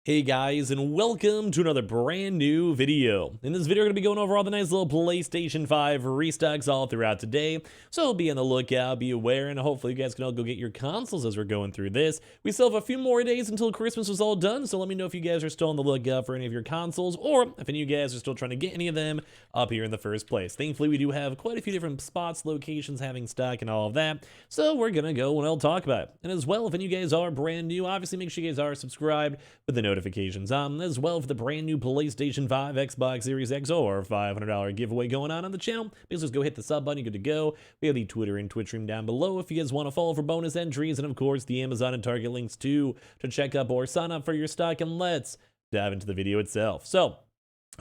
Hey guys, and welcome to another brand new video. In this video, we're going to be going over all the nice little PlayStation 5 restocks all throughout today. So be on the lookout, be aware, and hopefully you guys can all go get your consoles as we're going through this. We still have a few more days until Christmas is all done, so let me know if you guys are still on the lookout for any of your consoles, or if any of you guys are still trying to get any of them up here in the first place. Thankfully, we do have quite a few different spots, locations having stock and all of that, so we're going to go and I'll talk about it. And as well, if any of you guys are brand new, obviously make sure you guys are subscribed with the notifications on, as well for the brand new PlayStation 5, Xbox Series X, or $500 giveaway going on the channel. Please just go hit the sub button, you're good to go. We have the Twitter and Twitch stream down below if you guys want to follow for bonus entries, and of course the Amazon and Target links too to check up or sign up for your stock. And let's dive into the video itself. So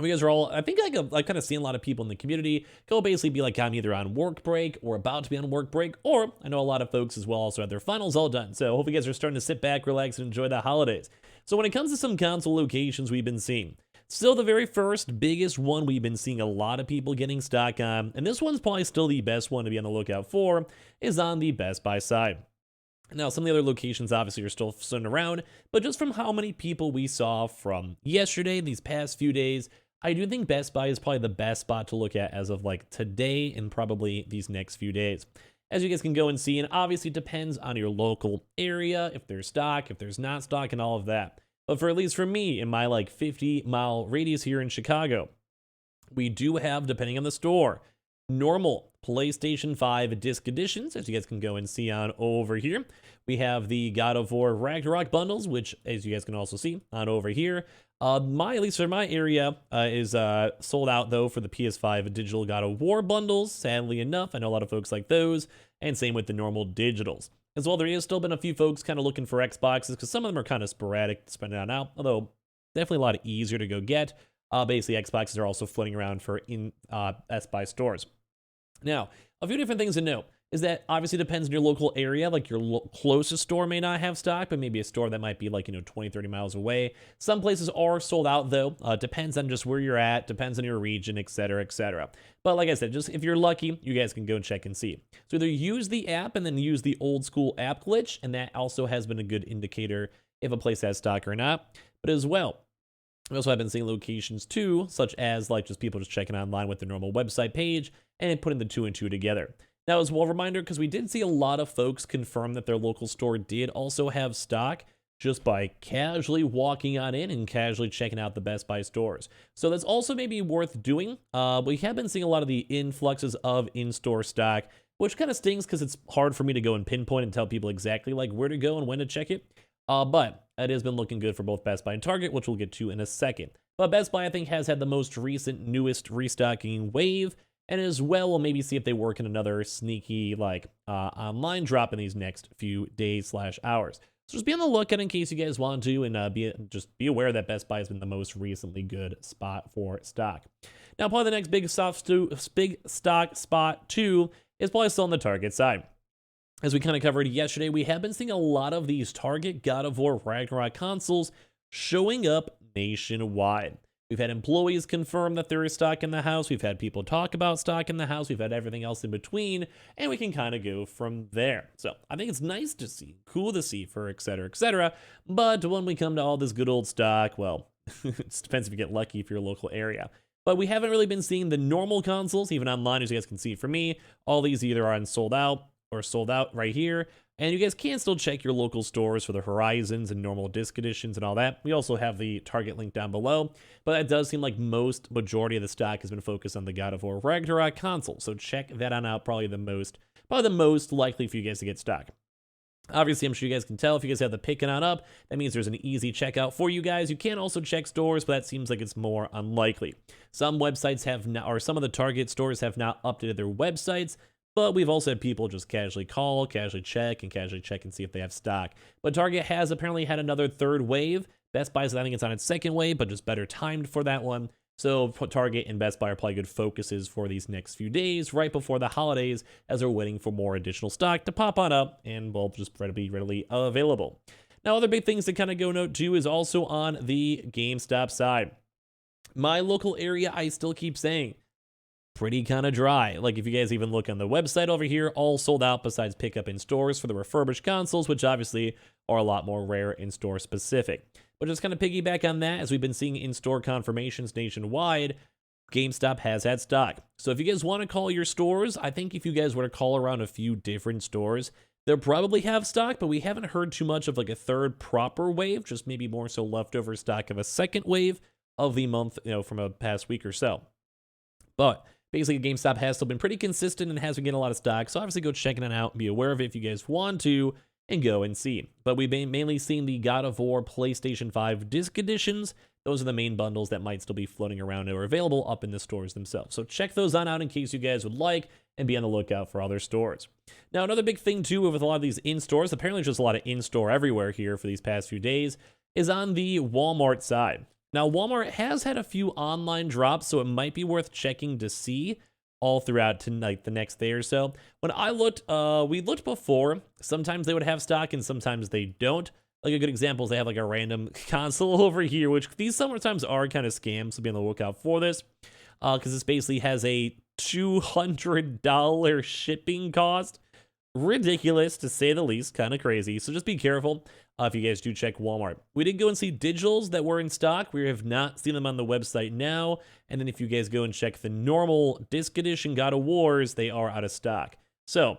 you guys are all, I think I kind of seen a lot of people in the community go basically be like, I'm either on work break or about to be on work break, or I know a lot of folks as well also have their finals all done. So hope you guys are starting to sit back, relax, and enjoy the holidays. So when it comes to some console locations we've been seeing, still the very first biggest one we've been seeing a lot of people getting stock on, and this one's probably still the best one to be on the lookout for, is on the Best Buy side. Now, some of the other locations obviously are still sitting around, but just from how many people we saw from yesterday, these past few days, I do think Best Buy is probably the best spot to look at as of like today and probably these next few days. As you guys can go and see, and obviously it depends on your local area, if there's stock, if there's not stock, and all of that. But for at least for me, in my like 50-mile radius here in Chicago, we do have, depending on the store, normal PlayStation 5 disc editions, as you guys can go and see on over here. We have the God of War Ragnarok bundles, which, as you guys can also see on over here. At least for my area, is sold out, though, for the PS5 Digital God of War bundles, sadly enough. I know a lot of folks like those, and same with the normal digitals. As well, there has still been a few folks kind of looking for Xboxes, because some of them are kind of sporadic, depending on out, although definitely a lot easier to go get. Basically, Xboxes are also floating around for in Best Buy stores. Now, a few different things to note is that obviously depends on your local area. Like your closest store may not have stock, but maybe a store that might be like, 20, 30 miles away. Some places are sold out though. Depends on just where you're at, depends on your region, etc., etc. But like I said, just if you're lucky, you guys can go and check and see. So either use the app and then use the old school app glitch, and that also has been a good indicator if a place has stock or not. But as well, we also have been seeing locations too, such as like just people just checking online with their normal website page and putting the two and two together. Now, as well, a reminder, because we did see a lot of folks confirm that their local store did also have stock just by casually walking on in and casually checking out the Best Buy stores. So that's also maybe worth doing. We have been seeing a lot of the influxes of in-store stock, which kind of stings because it's hard for me to go and pinpoint and tell people exactly like where to go and when to check it. But it has been looking good for both Best Buy and Target, which we'll get to in a second. But Best Buy, I think, has had the most recent, newest restocking wave. And as well, we'll maybe see if they work in another sneaky, like, online drop in these next few days/hours. So just be on the lookout in case you guys want to, and just be aware that Best Buy has been the most recently good spot for stock. Now, probably the next big stock spot, too, is probably still on the Target side. As we kind of covered yesterday, we have been seeing a lot of these Target God of War Ragnarok consoles showing up nationwide. We've had employees confirm that there is stock in the house. We've had people talk about stock in the house. We've had everything else in between, and we can kind of go from there. So I think it's nice to see, cool to see, for et cetera, et cetera. But when we come to all this good old stock, well, it depends if you get lucky for your local area. But we haven't really been seeing the normal consoles, even online, as you guys can see for me. All these either are on sold out or sold out right here. And you guys can still check your local stores for the Horizons and normal disc editions and all that. We also have the Target link down below, but that does seem like majority of the stock has been focused on the God of War Ragnarok console. So check that on out. Probably the most likely for you guys to get stock. Obviously, I'm sure you guys can tell if you guys have the picking on up, that means there's an easy checkout for you guys. You can also check stores, but that seems like it's more unlikely. Some websites have not, or some of the Target stores have not updated their websites. But we've also had people just casually call, casually check and see if they have stock. But Target has apparently had another third wave. Best Buy, I think it's on its second wave, but just better timed for that one. So Target and Best Buy are probably good focuses for these next few days, right before the holidays, as they're waiting for more additional stock to pop on up and will just be readily available. Now, other big things to kind of go note too is also on the GameStop side. My local area, I still keep saying, pretty kind of dry. Like if you guys even look on the website over here, all sold out besides pickup in stores for the refurbished consoles, which obviously are a lot more rare in store specific. But just kind of piggyback on that, as we've been seeing in-store confirmations nationwide, GameStop has had stock. So if you guys want to call your stores, I think if you guys were to call around a few different stores, they'll probably have stock, but we haven't heard too much of like a third proper wave, just maybe more so leftover stock of a second wave of the month, from a past week or so. But basically, GameStop has still been pretty consistent and has been getting a lot of stock. So obviously, go checking it out and be aware of it if you guys want to and go and see. But we've been mainly seen the God of War PlayStation 5 disc editions. Those are the main bundles that might still be floating around or available up in the stores themselves. So check those on out in case you guys would like and be on the lookout for other stores. Now, another big thing too with a lot of these in-stores, apparently just a lot of in-store everywhere here for these past few days, is on the Walmart side. Now, Walmart has had a few online drops, so it might be worth checking to see all throughout tonight, the next day or so. When I looked, we looked before. Sometimes they would have stock and sometimes they don't. Like a good example is they have like a random console over here, which these sometimes are kind of scams, so be on the lookout for this. Because this basically has a $200 shipping cost. Ridiculous, to say the least, kind of crazy. So just be careful if you guys do check Walmart. We did go and see digitals that were in stock. We have not seen them on the website now. And then if you guys go and check the normal disc edition God of Wars, they are out of stock. So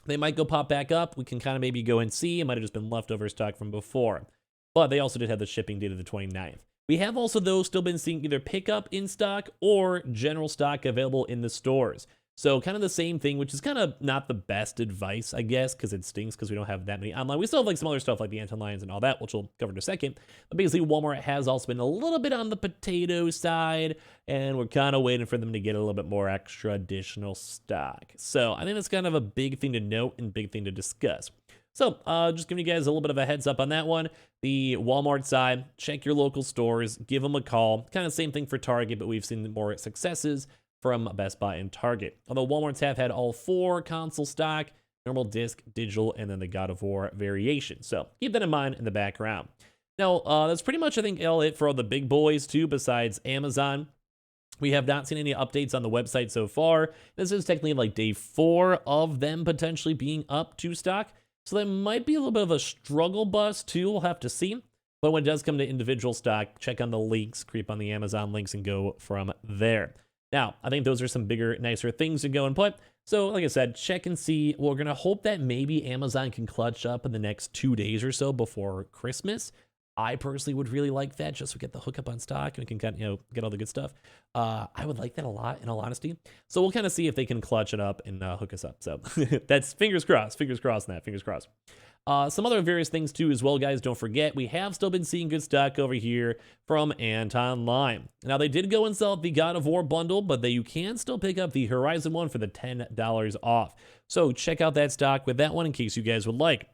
they might go pop back up. We can kind of maybe go and see. It might have just been leftover stock from before. But they also did have the shipping date of the 29th. We have also, though, still been seeing either pickup in stock or general stock available in the stores. So kind of the same thing, which is kind of not the best advice, I guess, because it stinks because we don't have that many online. We still have like some other stuff like the anti-lions and all that, which we'll cover in a second. But basically, Walmart has also been a little bit on the potato side, and we're kind of waiting for them to get a little bit more extra additional stock. So I think that's kind of a big thing to note and big thing to discuss. So just giving you guys a little bit of a heads up on that one. The Walmart side, check your local stores, give them a call. Kind of same thing for Target, but we've seen more successes from Best Buy and Target. Although Walmart's have had all 4 console stock, normal disc, digital, and then the God of War variation. So keep that in mind in the background. Now, that's pretty much, I think, all it for all the big boys, too, besides Amazon. We have not seen any updates on the website so far. This is technically like day 4 of them potentially being up to stock. So that might be a little bit of a struggle bus, too. We'll have to see. But when it does come to individual stock, check on the links, creep on the Amazon links, and go from there. Now, I think those are some bigger, nicer things to go and put. So, like I said, check and see. We're going to hope that maybe Amazon can clutch up in the next 2 days or so before Christmas. I personally would really like that, just to get the hookup on stock and we can kind of, get all the good stuff. I would like that a lot, in all honesty. So we'll kind of see if they can clutch it up and hook us up. So that's fingers crossed on that, fingers crossed. Some other various things too as well, guys. Don't forget, we have still been seeing good stock over here from Antonline. Now, they did go and sell the God of War bundle, but you can still pick up the Horizon one for the $10 off. So check out that stock with that one in case you guys would like.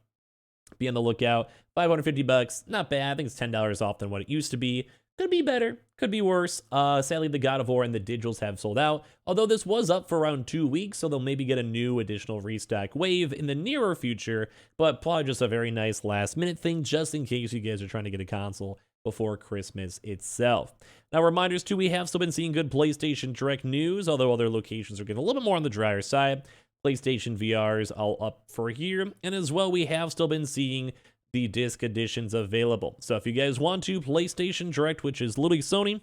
Be on the lookout. $550, not bad. I think it's $10 off than what it used to be. Could be better, could be worse. Sadly, the God of War and the digitals have sold out, although this was up for around 2 weeks, so they'll maybe get a new additional restock wave in the nearer future, but probably just a very nice last-minute thing, just in case you guys are trying to get a console before Christmas itself. Now, reminders, too, we have still been seeing good PlayStation Direct news, although other locations are getting a little bit more on the drier side. PlayStation VR is all up for here, and as well, we have still been seeing the disc editions available. So if you guys want to, PlayStation Direct, which is literally Sony,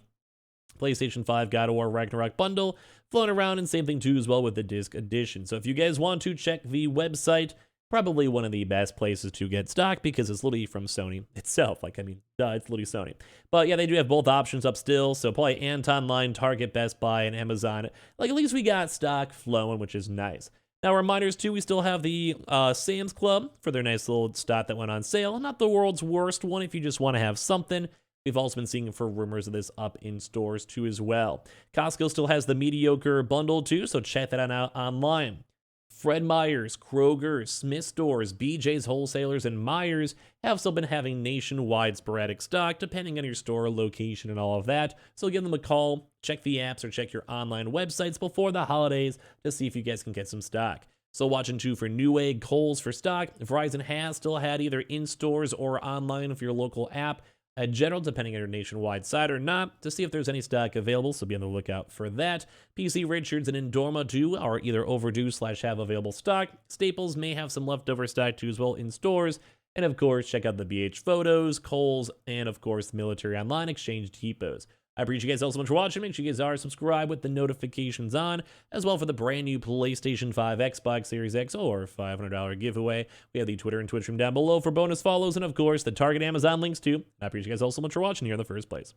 PlayStation 5 God of War Ragnarok bundle, floating around, and same thing too as well with the disc edition. So if you guys want to, check the website. Probably one of the best places to get stock because it's literally from Sony itself. Like, I mean, it's literally Sony. But yeah, they do have both options up still. So probably Antonline, Target, Best Buy, and Amazon. Like, at least we got stock flowing, which is nice. Now, reminders, too, we still have the Sam's Club for their nice little stock that went on sale. Not the world's worst one if you just want to have something. We've also been seeing for rumors of this up in stores, too, as well. Costco still has the mediocre bundle, too, so check that out online. Fred Meyer's, Kroger, Smith Stores, BJ's Wholesalers, and Myers have still been having nationwide sporadic stock, depending on your store location and all of that. So give them a call, check the apps, or check your online websites before the holidays to see if you guys can get some stock. So watching too for Newegg, Kohl's for stock. Verizon has still had either in stores or online for your local app. In general, depending on your nationwide site or not, to see if there's any stock available, so be on the lookout for that. PC Richards and Indorma too are either overdue / have available stock. Staples may have some leftover stock too as well in stores. And of course, check out the BH Photos, Kohl's, and of course, Military Online Exchange depots. I appreciate you guys all so much for watching. Make sure you guys are subscribed with the notifications on, as well for the brand new PlayStation 5, Xbox Series X, or $500 giveaway. We have the Twitter and Twitch room down below for bonus follows, and of course, the Target Amazon links too. I appreciate you guys all so much for watching here in the first place.